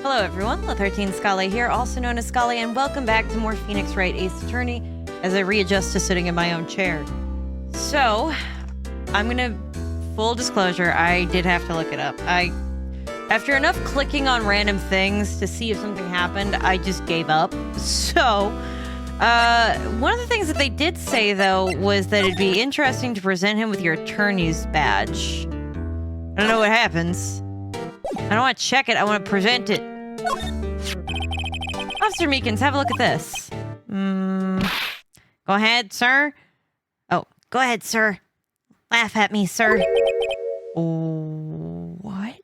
Hello everyone, La13 Scully here, also known as Scully, and welcome back to more Phoenix Wright Ace Attorney as I readjust to sitting in my own chair. So, I'm gonna, full disclosure, I did have to look it up. After enough clicking on random things to see if something happened, I just gave up. So, one of the things that they did say though was that it'd be interesting to present him with your attorney's badge. I don't know what happens. I don't want to check it, I want to present it. Officer Meekins, have a look at this. Go ahead, sir. Oh, go ahead, sir. Laugh at me, sir. Oh, what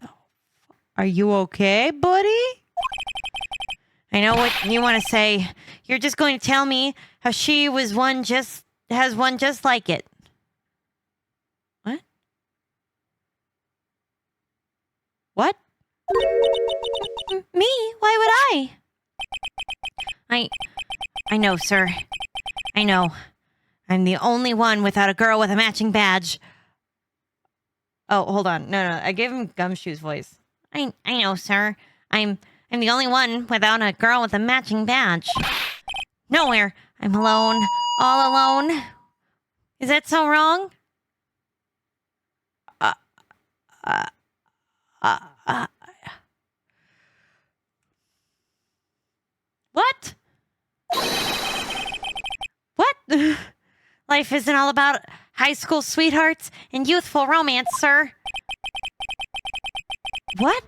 the fuck? Are you okay, buddy? I know what you want to say. You're just going to tell me how she has one just like it. What? What? Me? Why would I? I know, sir. I know. I'm the only one without a girl with a matching badge. Oh, hold on. No. I gave him Gumshoe's voice. I know, sir. I'm the only one without a girl with a matching badge. Nowhere. I'm alone. All alone. Is that so wrong? What? What? Life isn't all about high school sweethearts and youthful romance, sir. What?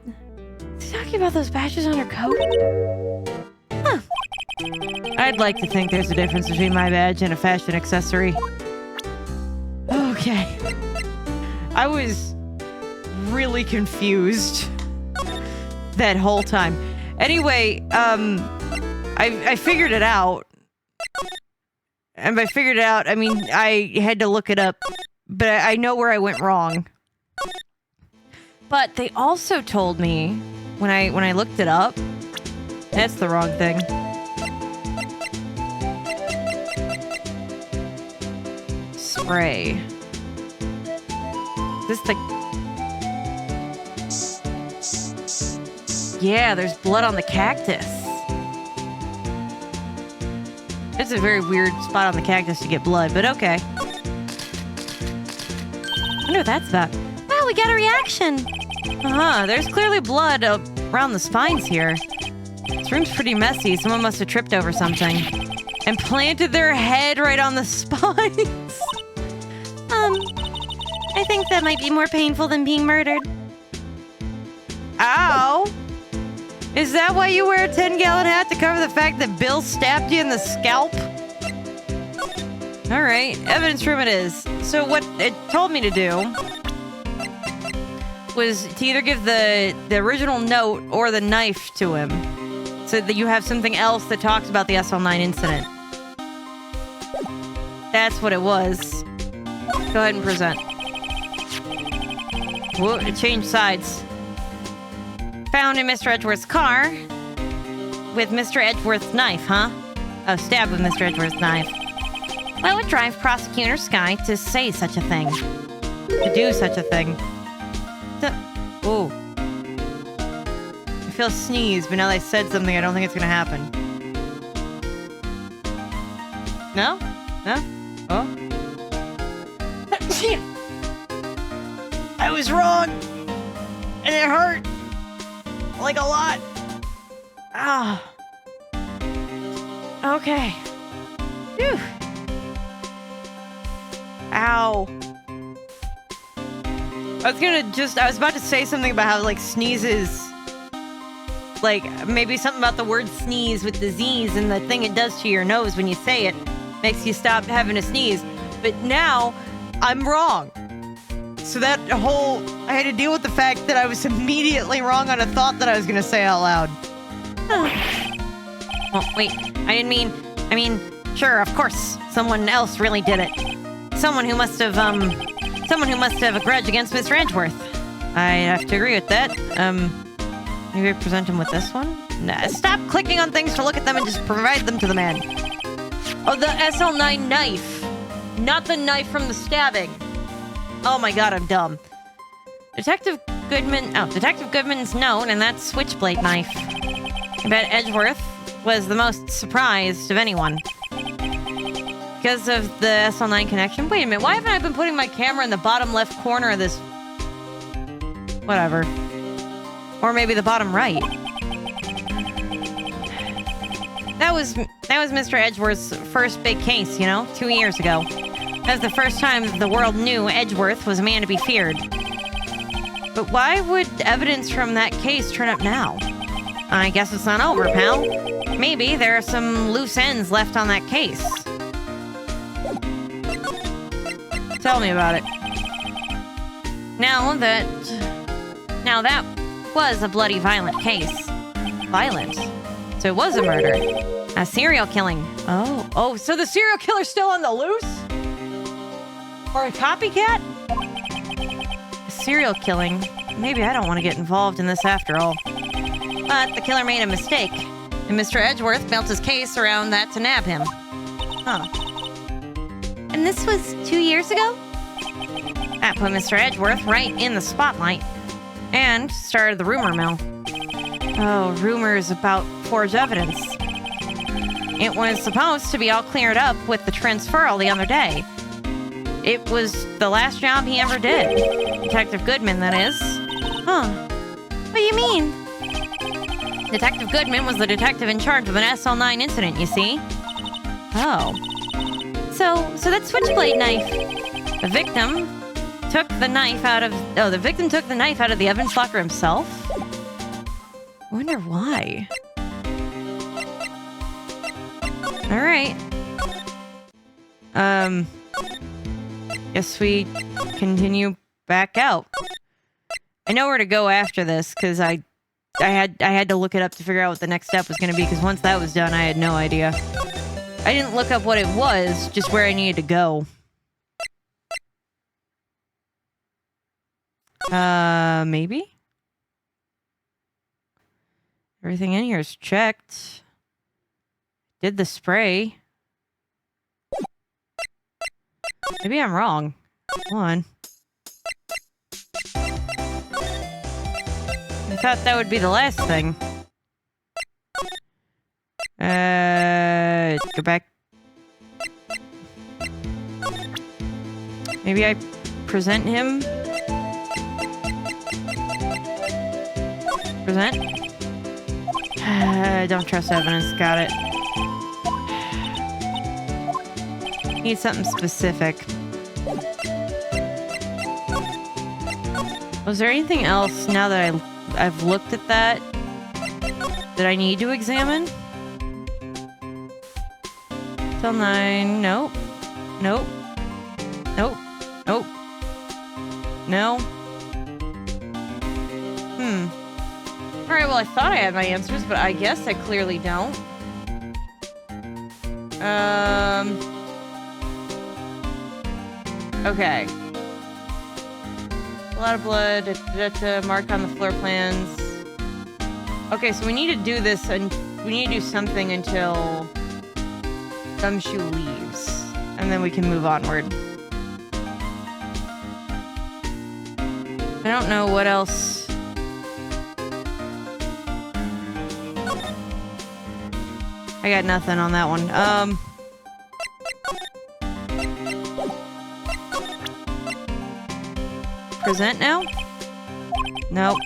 Is he talking about those badges on her coat? Huh. I'd like to think there's a difference between my badge and a fashion accessory. Okay. I was really confused that whole time. Anyway, I figured it out. And by figured it out, I mean, I had to look it up, but I know where I went wrong. But they also told me, when I looked it up, that's the wrong thing. Spray. This the... Yeah, there's blood on the cactus. It's a very weird spot on the cactus to get blood, but okay. I wonder what that's about. Wow, we got a reaction! There's clearly blood around the spines here. This room's pretty messy. Someone must have tripped over something. And planted their head right on the spines. I think that might be more painful than being murdered. Ow! Is that why you wear a 10-gallon hat, to cover the fact that Bill stabbed you in the scalp? Alright, evidence room it is. So what it told me to do was to either give the original note or the knife to him, so that you have something else that talks about the SL9 incident. That's what it was. Go ahead and present. Whoa, it changed sides. Found in Mr. Edgeworth's car with Mr. Edgeworth's knife, huh? Oh, stabbed with Mr. Edgeworth's knife. What would drive Prosecutor Skye to say such a thing? To do such a thing? Ooh. I feel a sneeze, but now that I said something, I don't think it's gonna happen. No? No? Oh? I was wrong! And it hurt! Like a lot. Ah. Okay. Phew. Ow. I was about to say something about how, like, sneezes, like, maybe something about the word sneeze with the Z's and the thing it does to your nose when you say it makes you stop having to sneeze. But now, I'm wrong. So that whole... I had to deal with the fact that I was immediately wrong on a thought that I was gonna say out loud. Oh, wait. I mean, sure, of course. Someone else really did it. Someone who must have a grudge against Mr. Edgeworth. I have to agree with that. Maybe I present him with this one? Nah, stop clicking on things to look at them and just provide them to the man. Oh, the SL9 knife. Not the knife from the stabbing. Oh my god, I'm dumb. Detective Detective Goodman's known, and that's switchblade knife. I bet Edgeworth was the most surprised of anyone. Because of the SL9 connection? Wait a minute, why haven't I been putting my camera in the bottom left corner of this? Whatever. Or maybe the bottom right. That was Mr. Edgeworth's first big case, you know? 2 years ago. That was the first time the world knew Edgeworth was a man to be feared. But why would evidence from that case turn up now? I guess it's not over, pal. Maybe there are some loose ends left on that case. Tell me about it. Now that was a bloody violent case. Violent. So it was a murder. A serial killing. Oh, so the serial killer's still on the loose? Or a copycat? A serial killing. Maybe I don't want to get involved in this after all. But the killer made a mistake, and Mr. Edgeworth built his case around that to nab him. Huh. And this was 2 years ago? That put Mr. Edgeworth right in the spotlight. And started the rumor mill. Oh, rumors about forged evidence. It was supposed to be all cleared up with the transferal the other day. It was the last job he ever did. Detective Goodman, that is. Huh. What do you mean? Detective Goodman was the detective in charge of an SL9 incident, you see? Oh. So that switchblade knife. The victim took the knife out of the evidence locker himself? I wonder why. Alright. Guess we continue back out. I know where to go after this, because I had to look it up to figure out what the next step was going to be, because once that was done, I had no idea. I didn't look up what it was, just where I needed to go. Maybe? Everything in here is checked. Did the spray. Maybe I'm wrong. Hold on. I thought that would be the last thing. Go back. Maybe I present him? Present? Don't trust evidence. Got it. Need something specific. Was there anything else now that I've looked at that I need to examine? Till 9. Nope. Nope. Nope. Nope. No. Alright, well, I thought I had my answers, but I guess I clearly don't. Okay. A lot of blood, mark on the floor plans. Okay, so we need to do this, and we need to do something until Gumshoe leaves, and then we can move onward. I don't know what else. I got nothing on that one. Present now? Nope.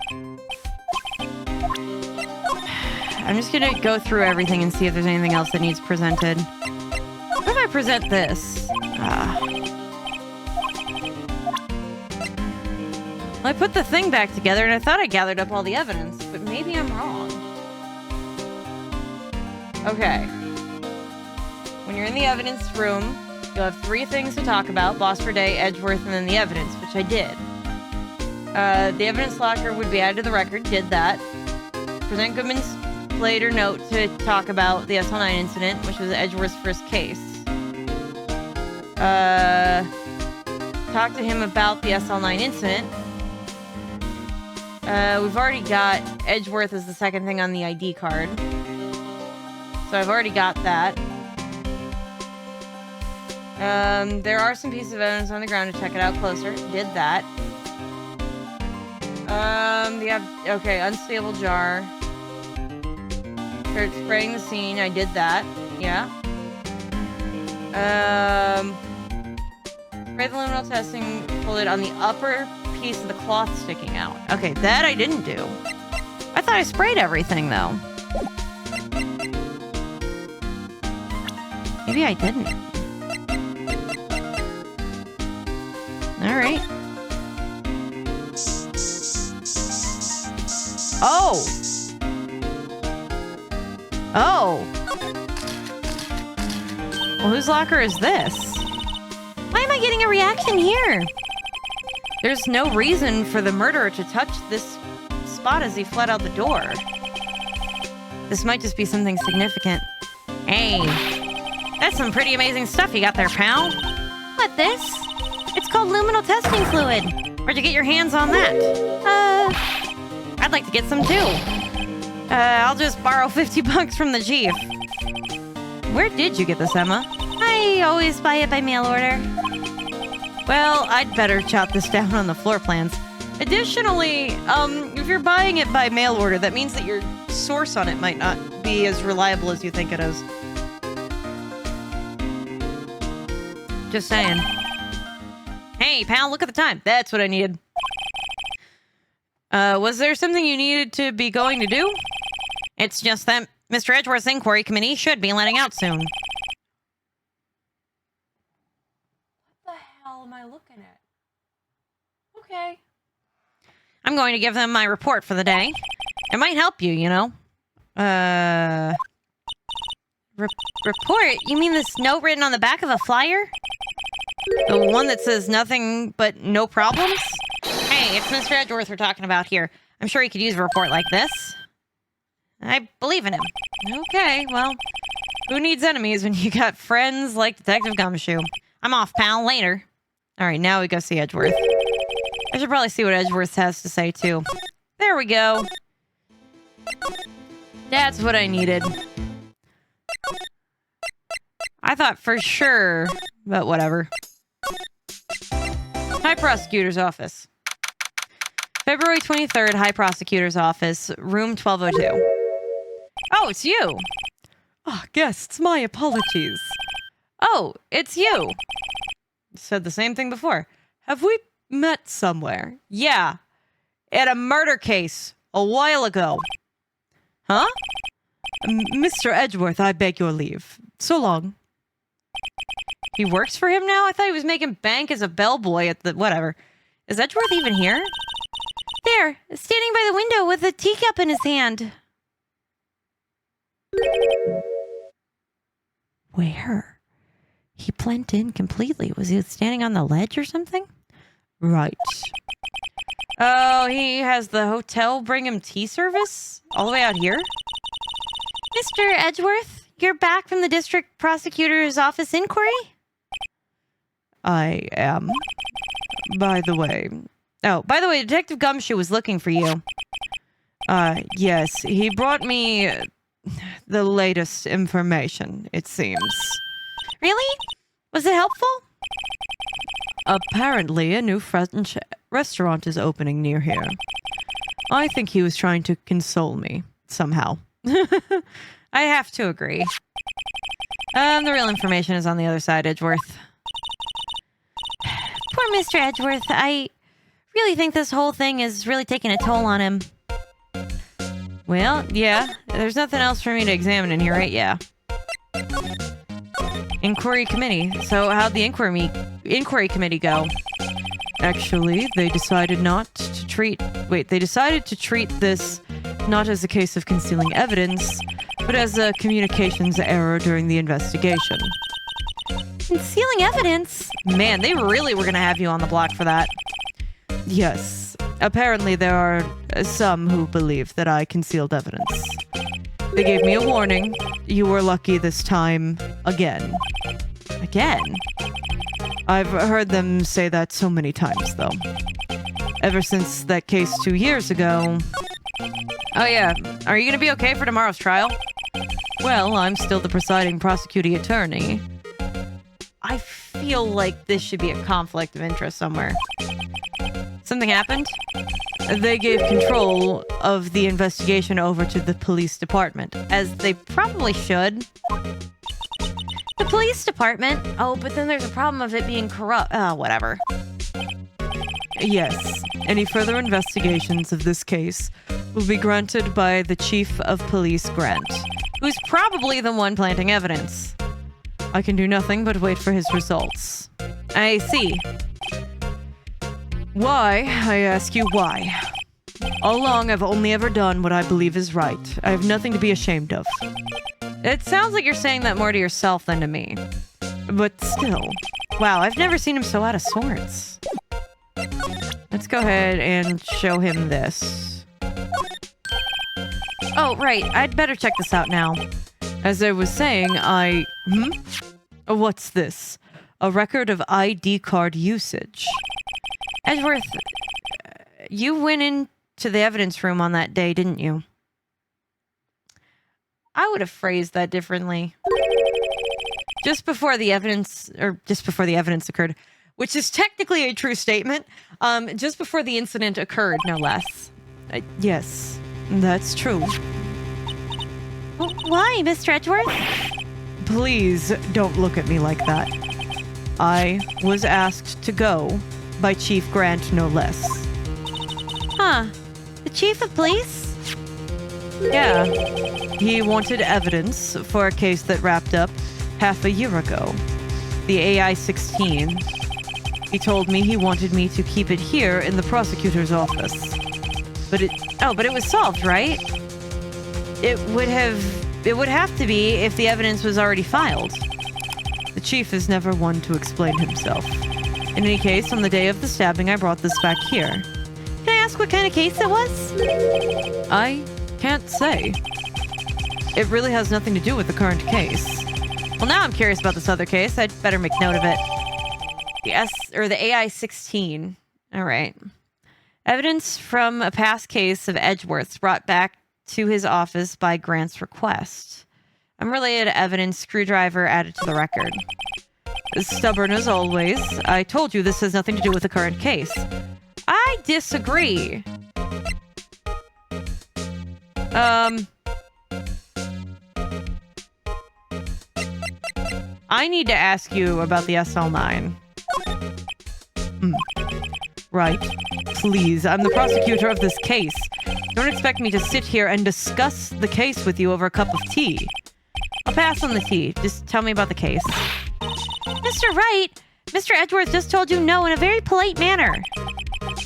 I'm just gonna go through everything and see if there's anything else that needs presented. What if I present this? Well, I put the thing back together and I thought I gathered up all the evidence, but maybe I'm wrong. Okay. When you're in the evidence room, you'll have 3 things to talk about: Boss for Day, Edgeworth, and then the evidence, which I did. The evidence locker would be added to the record, did that. Present Goodman's later note to talk about the SL9 incident, which was Edgeworth's first case. Talk to him about the SL9 incident. We've already got Edgeworth as the second thing on the ID card. So I've already got that. There are some pieces of evidence on the ground to check it out closer. Did that. Okay, unstable jar. Start spraying the scene. I did that. Yeah. Spray the luminal testing. Pull it on the upper piece of the cloth sticking out. Okay, that I didn't do. I thought I sprayed everything, though. Maybe I didn't. Alright. Oh! Oh! Well, whose locker is this? Why am I getting a reaction here? There's no reason for the murderer to touch this spot as he fled out the door. This might just be something significant. Hey, that's some pretty amazing stuff you got there, pal. What, this? It's called luminal testing fluid. Where'd you get your hands on that? I'd like to get some too. I'll just borrow 50 bucks from the chief. Where did you get this, Emma? I always buy it by mail order. Well, I'd better jot this down on the floor plans. Additionally, if you're buying it by mail order, that means that your source on it might not be as reliable as you think it is. Just saying. Hey, pal, look at the time. That's what I needed. Was there something you needed to be going to do? It's just that Mr. Edgeworth's inquiry committee should be letting out soon. What the hell am I looking at? Okay. I'm going to give them my report for the day. It might help you, you know. Report? You mean this note written on the back of a flyer? The one that says nothing but no problems? Hey, it's Mr. Edgeworth we're talking about here. I'm sure he could use a report like this. I believe in him. Okay, well, who needs enemies when you got friends like Detective Gumshoe? I'm off, pal. Later. All right, now we go see Edgeworth. I should probably see what Edgeworth has to say, too. There we go. That's what I needed. I thought for sure, but whatever. High Prosecutor's Office. February 23rd, High Prosecutor's Office, room 1202. Oh, it's you. Oh, guests, my apologies. Oh, it's you. Said the same thing before. Have we met somewhere? Yeah. At a murder case a while ago. Huh? Mr. Edgeworth, I beg your leave. So long. He works for him now? I thought he was making bank as a bellboy at the... Whatever. Is Edgeworth even here? There, standing by the window with a teacup in his hand. Where? He blended in completely. Was he standing on the ledge or something? Right. Oh, he has the hotel bring him tea service? All the way out here? Mr. Edgeworth, you're back from the district prosecutor's office inquiry? I am. By the way, Detective Gumshoe was looking for you. Yes, he brought me the latest information, it seems. Really? Was it helpful? Apparently, a new French restaurant is opening near here. I think he was trying to console me, somehow. I have to agree. The real information is on the other side, Edgeworth. Poor Mr. Edgeworth. I really think this whole thing is really taking a toll on him. Well, yeah. There's nothing else for me to examine in here, right? Yeah. Inquiry committee. So how'd the inquiry committee go? Actually, they decided they decided to treat this not as a case of concealing evidence, but as a communications error during the investigation. Concealing evidence? Man, they really were gonna have you on the block for that. Yes. Apparently there are some who believe that I concealed evidence. They gave me a warning. You were lucky this time. Again. Again? I've heard them say that so many times, though. Ever since that case 2 years ago... Oh yeah, are you gonna be okay for tomorrow's trial? Well, I'm still the presiding prosecuting attorney. I feel like this should be a conflict of interest somewhere. Something happened? They gave control of the investigation over to the police department, as they probably should. The police department? Oh, but then there's a problem of it being corrupt. Oh, whatever. Yes, any further investigations of this case will be granted by the Chief of Police Grant, who's probably the one planting evidence. I can do nothing but wait for his results. I see. Why? I ask you why. All along, I've only ever done what I believe is right. I have nothing to be ashamed of. It sounds like you're saying that more to yourself than to me. But still. Wow, I've never seen him so out of sorts. Let's go ahead and show him this. Oh, right. I'd better check this out now. As I was saying, What's this? A record of ID card usage. Edgeworth, you went into the evidence room on that day, didn't you? I would have phrased that differently. Just before the evidence occurred, which is technically a true statement. Just before the incident occurred, no less. Yes, that's true. Why, Mr. Edgeworth? Please don't look at me like that. I was asked to go by Chief Grant, no less. Huh. The Chief of Police? Yeah. He wanted evidence for a case that wrapped up half a year ago. The AI-16. He told me he wanted me to keep it here in the prosecutor's office. But it was solved, right? It would have to be if the evidence was already filed. The chief is never one to explain himself. In any case, on the day of the stabbing, I brought this back here. Can I ask what kind of case it was? I can't say. It really has nothing to do with the current case. Well, now I'm curious about this other case. I'd better make note of it. The AI-16. All right. Evidence from a past case of Edgeworth's brought back to his office by Grant's request. Unrelated evidence, screwdriver added to the record. As stubborn as always, I told you this has nothing to do with the current case. I disagree. I need to ask you about the SL9. Right. Please, I'm the prosecutor of this case. Don't expect me to sit here and discuss the case with you over a cup of tea. I'll pass on the tea. Just tell me about the case. Mr. Wright, Mr. Edgeworth just told you no in a very polite manner.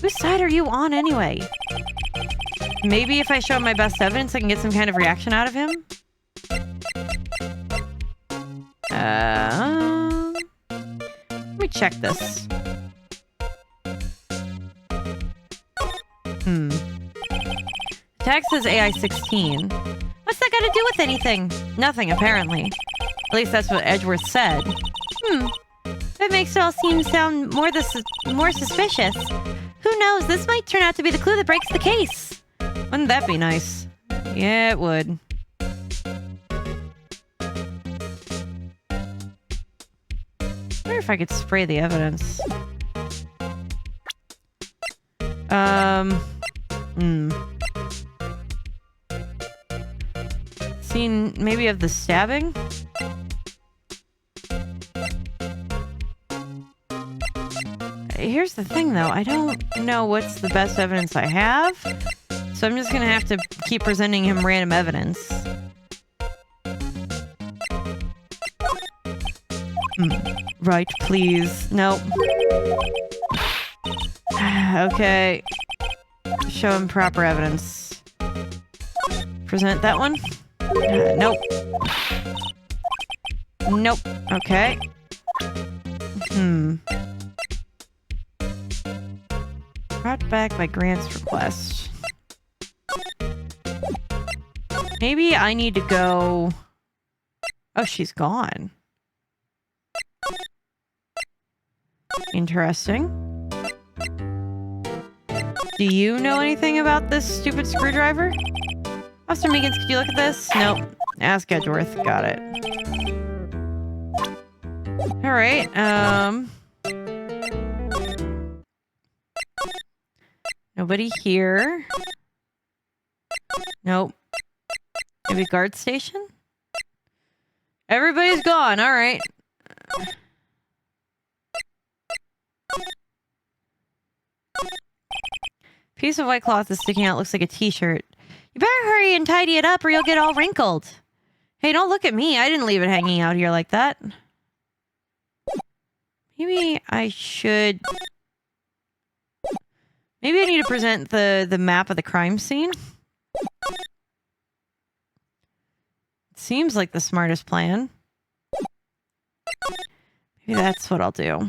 Whose side are you on anyway? Maybe if I show him my best evidence, I can get some kind of reaction out of him? Let me check this. Tag says AI-16. What's that got to do with anything? Nothing, apparently. At least that's what Edgeworth said. That makes it all sound more suspicious. Who knows? This might turn out to be the clue that breaks the case. Wouldn't that be nice? Yeah, it would. I wonder if I could spray the evidence. Scene maybe of the stabbing? Here's the thing though, I don't know what's the best evidence I have, so I'm just gonna have to keep presenting him random evidence. Right, please. Nope. Okay. Show him proper evidence. Present that one? Nope. Nope. Okay. Brought back by Grant's request. Maybe I need to go... Oh, she's gone. Interesting. Do you know anything about this stupid screwdriver? Officer Meekins, could you look at this? Nope. Ask Edgeworth. Got it. Alright, Nobody here. Nope. Maybe guard station? Everybody's gone. All right. Piece of white cloth is sticking out. Looks like a t-shirt. You better hurry and tidy it up or you'll get all wrinkled. Hey, don't look at me. I didn't leave it hanging out here like that. Maybe I should... Maybe I need to present the map of the crime scene. Seems like the smartest plan. Maybe that's what I'll do.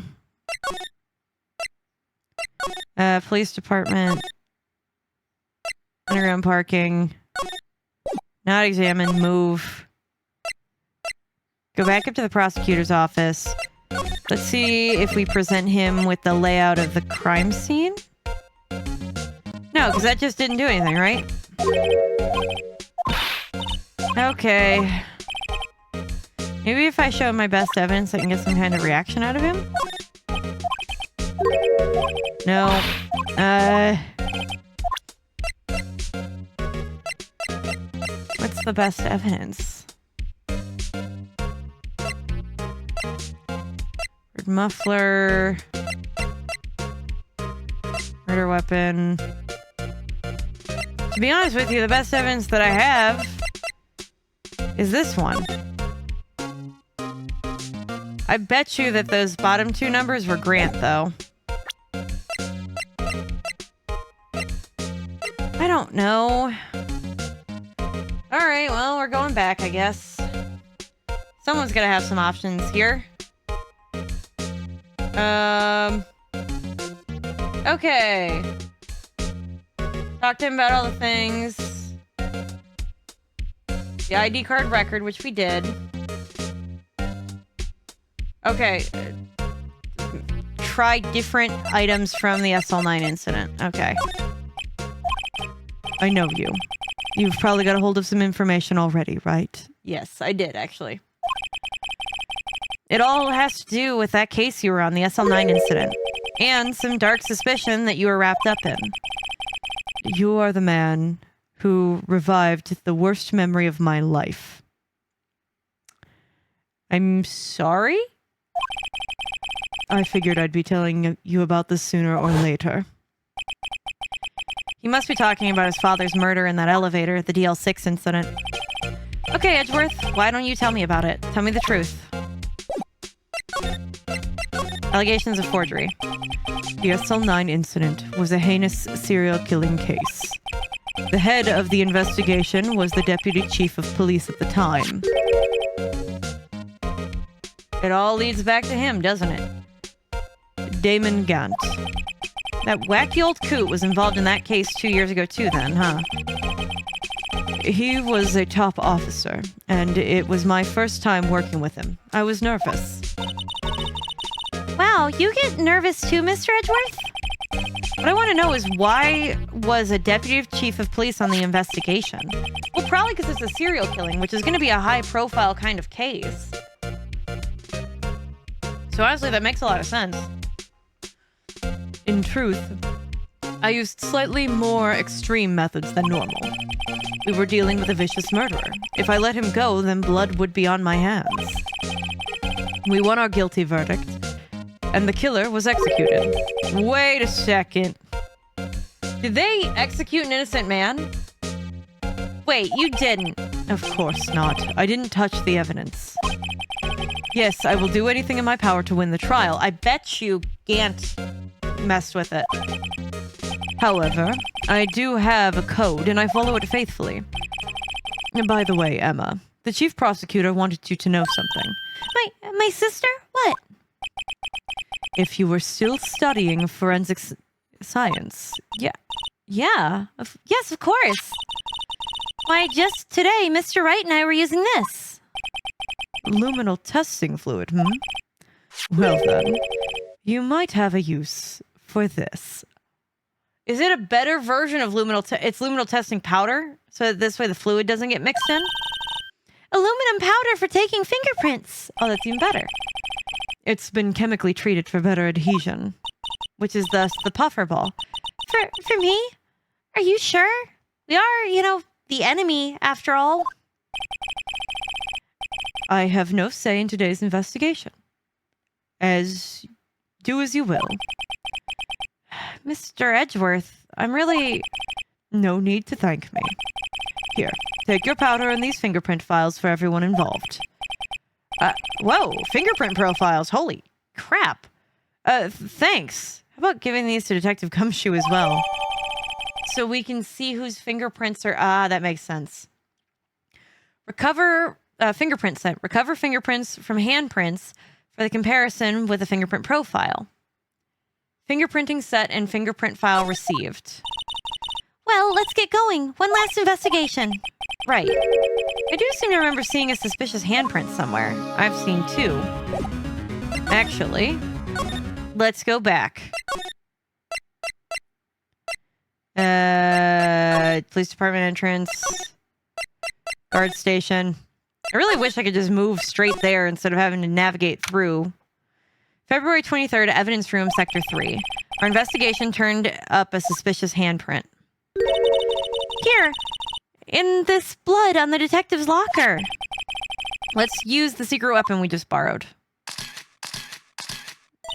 Police department. Underground parking. Not examine. Move. Go back up to the prosecutor's office. Let's see if we present him with the layout of the crime scene. No, because that just didn't do anything, right? Okay. Maybe if I show him my best evidence, I can get some kind of reaction out of him? No. What's the best evidence? Red muffler. Murder weapon. To be honest with you, the best evidence that I have is this one. I bet you that those bottom two numbers were Grant, though. I don't know. Alright, well, we're going back, I guess. Someone's gonna have some options here. Okay. Talk to him about all the things. The ID card record, which we did. Okay. Try different items from the SL9 incident. Okay. I know you. You've probably got a hold of some information already, right? Yes, I did, actually. It all has to do with that case you were on, the SL9 incident. And some dark suspicion that you were wrapped up in. You are the man who revived the worst memory of my life. I'm sorry? I figured I'd be telling you about this sooner or later. He must be talking about his father's murder in that elevator at the DL6 incident. Okay, Edgeworth, why don't you tell me about it? Tell me the truth. Allegations of forgery. The SL9 incident was a heinous serial killing case. The head of the investigation was the deputy chief of police at the time. It all leads back to him, doesn't it? Damon Gant. That wacky old coot was involved in that case 2 years ago too then, huh? He was a top officer, and it was my first time working with him. I was nervous. Wow, you get nervous too, Mr. Edgeworth? What I want to know is why was a deputy chief of police on the investigation? Well, probably because it's a serial killing, which is going to be a high-profile kind of case. So honestly, that makes a lot of sense. In truth, I used slightly more extreme methods than normal. We were dealing with a vicious murderer. If I let him go, then blood would be on my hands. We won our guilty verdict, and the killer was executed. Wait a second. Did they execute an innocent man? Wait, you didn't. Of course not. I didn't touch the evidence. Yes, I will do anything in my power to win the trial. I bet you Gant messed with it. However, I do have a code, and I follow it faithfully. And by the way, Emma, the chief prosecutor wanted you to know something. My sister? What? If you were still studying forensic science. Yeah. Yes, of course. Why, just today, Mr. Wright and I were using this. Luminal testing fluid, hmm? Well then, you might have a use for this. Is it a better version of it's luminal testing powder? So that this way the fluid doesn't get mixed in? Aluminum powder for taking fingerprints. Oh, that's even better. It's been chemically treated for better adhesion, which is thus the puffer ball. For me? Are you sure? We are, the enemy, after all. I have no say in today's investigation. Do as you will. Mr. Edgeworth, I'm really... No need to thank me. Here, take your powder and these fingerprint files for everyone involved. Whoa, fingerprint profiles, holy crap. Thanks. How about giving these to Detective Gumshoe as well? So we can see whose fingerprints are... that makes sense. Recover fingerprint set. Recover fingerprints from handprints for the comparison with a fingerprint profile. Fingerprinting set and fingerprint file received. Well, let's get going. One last investigation. Right. I do seem to remember seeing a suspicious handprint somewhere. I've seen two. Actually, let's go back. Police department entrance. Guard station. I really wish I could just move straight there instead of having to navigate through. February 23rd, evidence room, sector 3. Our investigation turned up a suspicious handprint. Here, in this blood on the detective's locker. Let's use the secret weapon we just borrowed.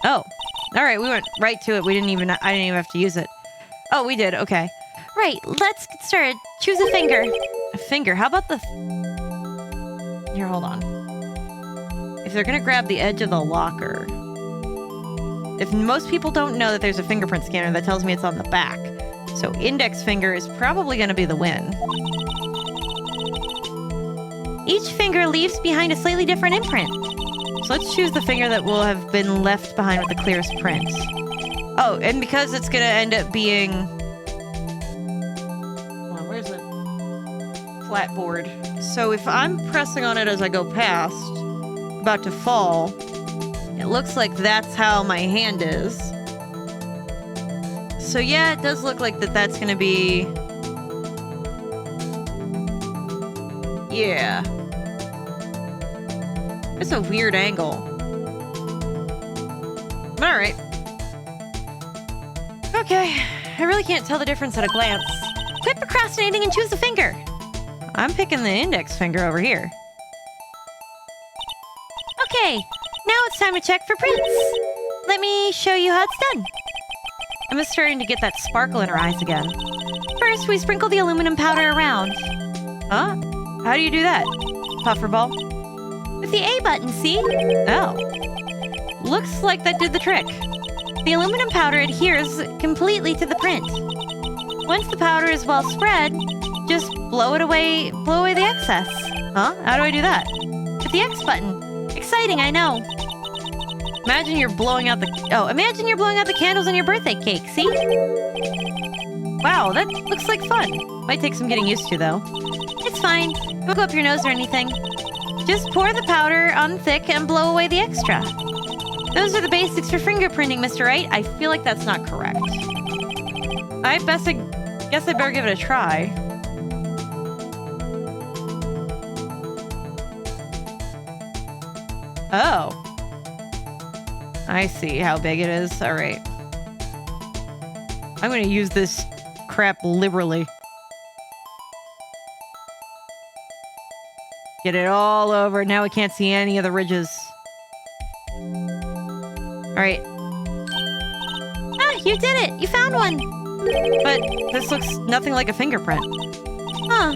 Oh, all right. We went right to it. I didn't even have to use it. Oh, we did. Okay. Right. Let's get started. Choose a finger. A finger. How about the... Here, hold on. If they're going to grab the edge of the locker... If most people don't know that there's a fingerprint scanner, that tells me it's on the back. So index finger is probably going to be the win. Each finger leaves behind a slightly different imprint. So let's choose the finger that will have been left behind with the clearest print. Oh, and because it's going to end up being... Hold on, where's the flatboard? So if I'm pressing on it as I go past, about to fall, it looks like that's how my hand is. So yeah, it does look like that's going to be... Yeah. It's a weird angle. Alright. Okay, I really can't tell the difference at a glance. Quit procrastinating and choose the finger. I'm picking the index finger over here. Okay, now it's time to check for prints. Let me show you how it's done. Emma's starting to get that sparkle in her eyes again. First, we sprinkle the aluminum powder around. Huh? How do you do that? Pufferball? With the A button, see? Oh. Looks like that did the trick. The aluminum powder adheres completely to the print. Once the powder is well spread, just blow away the excess. Huh? How do I do that? With the X button. Exciting, I know. Imagine you're blowing out the candles on your birthday cake, see? Wow, that looks like fun. Might take some getting used to, though. It's fine. Don't go up your nose or anything. Just pour the powder on thick and blow away the extra. Those are the basics for fingerprinting, Mr. Wright. I feel like that's not correct. I guess I better give it a try. Oh. I see how big it is. All right. I'm going to use this crap liberally. Get it all over. Now we can't see any of the ridges. All right. Ah, you did it. You found one. But this looks nothing like a fingerprint. Huh.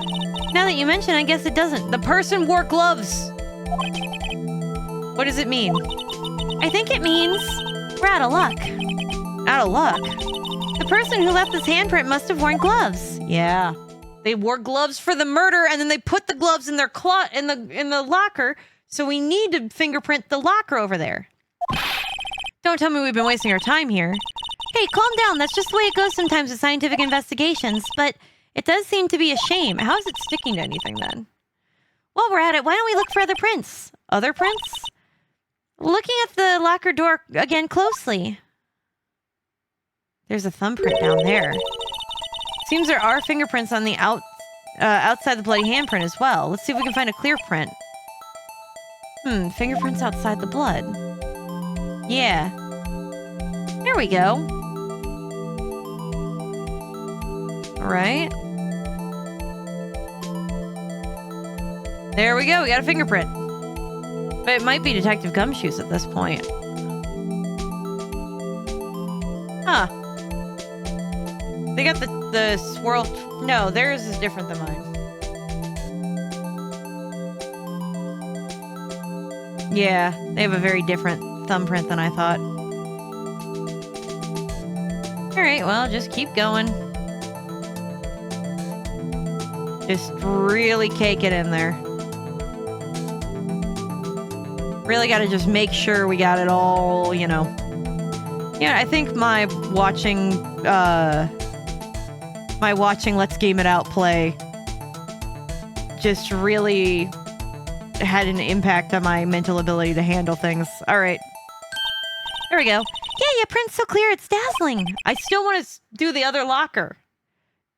Now that you mention, I guess it doesn't. The person wore gloves. What does it mean? I think it means we're out of luck. Out of luck? The person who left this handprint must have worn gloves. Yeah. They wore gloves for the murder, and then they put the gloves in their in the locker, so we need to fingerprint the locker over there. Don't tell me we've been wasting our time here. Hey, calm down. That's just the way it goes sometimes with scientific investigations, but it does seem to be a shame. How is it sticking to anything, then? While we're at it, why don't we look for other prints? Other prints? Looking at the locker door again closely. There's a thumbprint down there. Seems there are fingerprints on the outside the bloody handprint as well. Let's see if we can find a clear print. Fingerprints outside the blood. Yeah. There we go. right? There we go. We got a fingerprint. But it might be Detective Gumshoe's at this point. Huh. They got the swirl... No, theirs is different than mine. Yeah, they have a very different thumbprint than I thought. Alright, well, just keep going. Just really cake it in there. Really gotta just make sure we got it all, you know. Yeah, I think my watching Let's Game It Out play just really had an impact on my mental ability to handle things. All right. There we go. Yeah, your print's so clear, it's dazzling. I still want to do the other locker.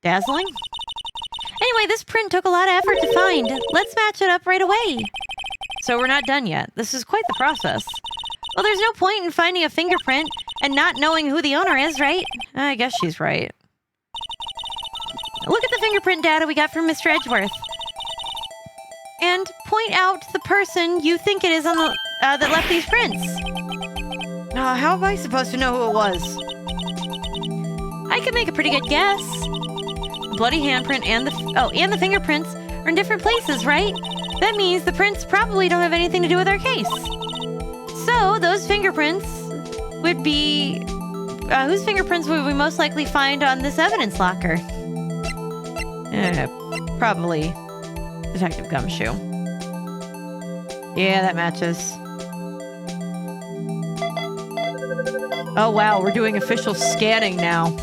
Dazzling? Anyway, this print took a lot of effort to find. Let's match it up right away. So we're not done yet. This is quite the process. Well, there's no point in finding a fingerprint and not knowing who the owner is, right? I guess she's right. Look at the fingerprint data we got from Mr. Edgeworth. And point out the person you think it is on the that left these prints. How am I supposed to know who it was? I could make a pretty good guess. The bloody handprint and the fingerprints are in different places, right? That means the prints probably don't have anything to do with our case. So those fingerprints would be whose fingerprints would we most likely find on this evidence locker? Probably Detective Gumshoe. Yeah, that matches. Oh wow, we're doing official scanning now.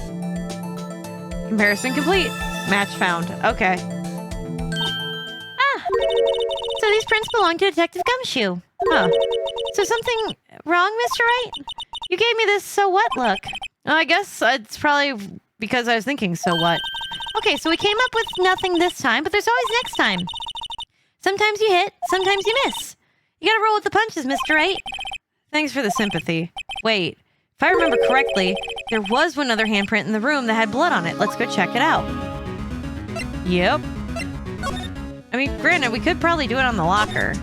Comparison complete. Match found. Okay. Ah! So these prints belong to Detective Gumshoe. Huh. So something wrong, Mr. Wright? You gave me this so what look. I guess it's probably because I was thinking so what. Okay, so we came up with nothing this time, but there's always next time. Sometimes you hit, sometimes you miss. You gotta roll with the punches, Mr. Wright. Thanks for the sympathy. Wait, if I remember correctly, there was one other handprint in the room that had blood on it. Let's go check it out. Yep. I mean, granted, we could probably do it on the locker.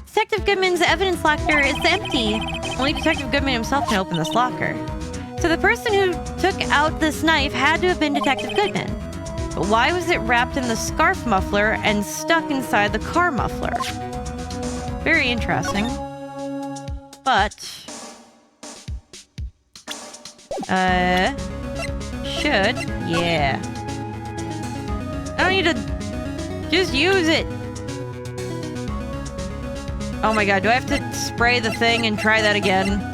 Detective Goodman's evidence locker is empty. Only Detective Goodman himself can open this locker. So the person who took out this knife had to have been Detective Goodman. But why was it wrapped in the scarf muffler and stuck inside the car muffler? Very interesting. But... should... yeah. I don't need to... just use it. Oh my god, do I have to spray the thing and try that again?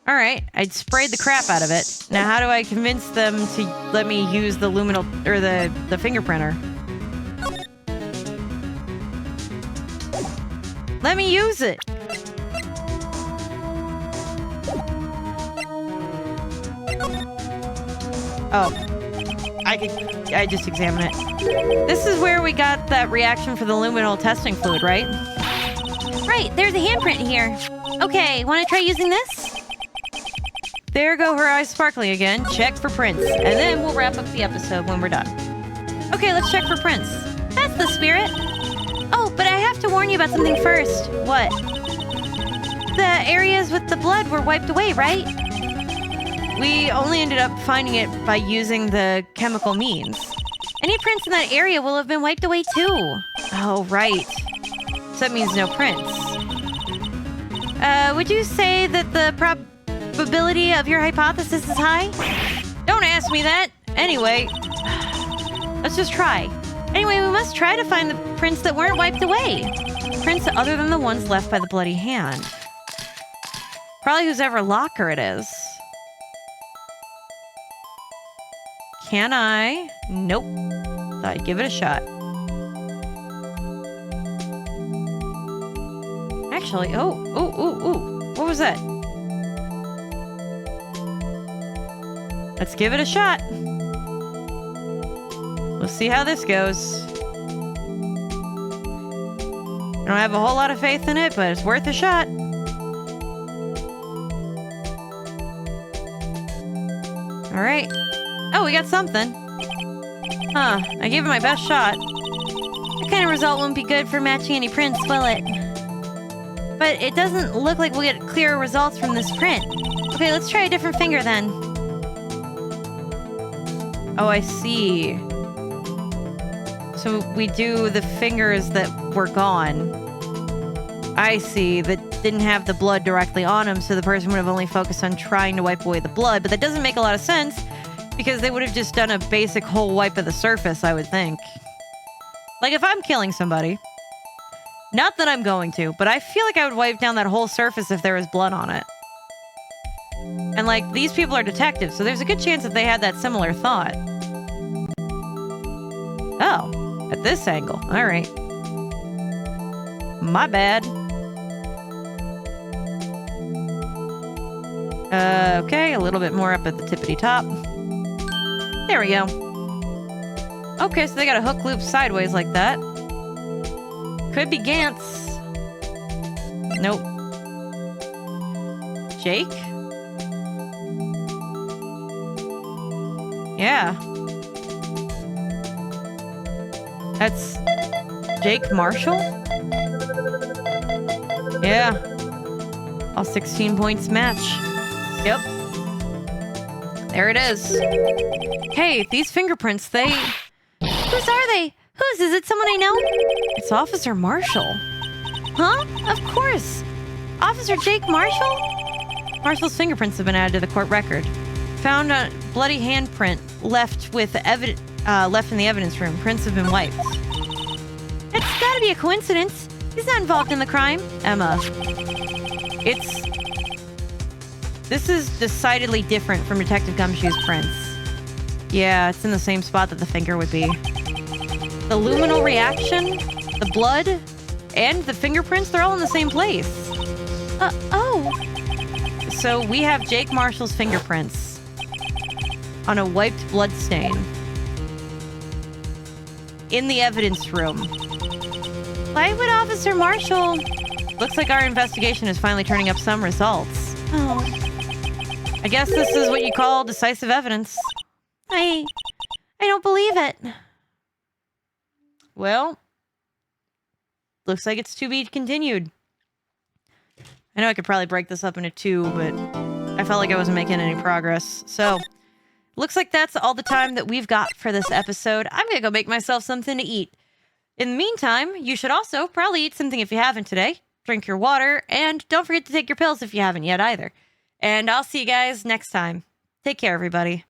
Alright, I'd sprayed the crap out of it. Now how do I convince them to let me use the luminal... or the fingerprinter? Let me use it! Oh. I just examine it. This is where we got that reaction for the luminal testing fluid, right? Right, there's a handprint here. Okay, want to try using this? There go her eyes sparkling again. Check for prints. And then we'll wrap up the episode when we're done. Okay, let's check for prints. That's the spirit. Oh, but I have to warn you about something first. What? The areas with the blood were wiped away, right? We only ended up finding it by using the chemical means. Any prints in that area will have been wiped away too. Oh, right. So that means no prints. Would you say that the probability of your hypothesis is high? Don't ask me that. Anyway, let's just try. Anyway, we must try to find the prints that weren't wiped away. Prints other than the ones left by the bloody hand. Probably whoever locker it is. Can I? Nope. Thought I'd give it a shot. Actually, oh. What was that? Let's give it a shot. We'll see how this goes. I don't have a whole lot of faith in it, but it's worth a shot. All right. Oh, we got something. Huh. I gave it my best shot. That kind of result won't be good for matching any prints, will it? But it doesn't look like we'll get clear results from this print. Okay, let's try a different finger then. Oh, I see. So we do the fingers that were gone. I see. That didn't have the blood directly on them, so the person would have only focused on trying to wipe away the blood. But that doesn't make a lot of sense, because they would have just done a basic whole wipe of the surface, I would think. Like, if I'm killing somebody, not that I'm going to, but I feel like I would wipe down that whole surface if there was blood on it. And, like, these people are detectives, so there's a good chance that they had that similar thought. Oh, at this angle. All right. My bad. Okay, a little bit more up at the tippity top. There we go. Okay, so they got a hook loop sideways like that. Could be Gantz. Nope. Jake? Yeah. That's Jake Marshall? Yeah. All 16 points match. Yep. There it is. Hey, these fingerprints, they... Whose are they? Whose? Is it someone I know? It's Officer Marshall. Huh? Of course. Officer Jake Marshall? Marshall's fingerprints have been added to the court record. Found a bloody handprint left in the evidence room. Prints have been wiped. It's gotta be a coincidence. He's not involved in the crime. Emma. This is decidedly different from Detective Gumshoe's prints. Yeah, it's in the same spot that the finger would be. The luminal reaction, the blood, and the fingerprints, they're all in the same place. Oh. So we have Jake Marshall's fingerprints on a wiped blood stain in the evidence room. Why would Officer Marshall... Looks like our investigation is finally turning up some results. Oh. I guess this is what you call decisive evidence. I don't believe it. Well, looks like it's to be continued. I know I could probably break this up into two, but I felt like I wasn't making any progress. So, looks like that's all the time that we've got for this episode. I'm gonna go make myself something to eat. In the meantime, you should also probably eat something if you haven't today. Drink your water, and don't forget to take your pills if you haven't yet either. And I'll see you guys next time. Take care, everybody.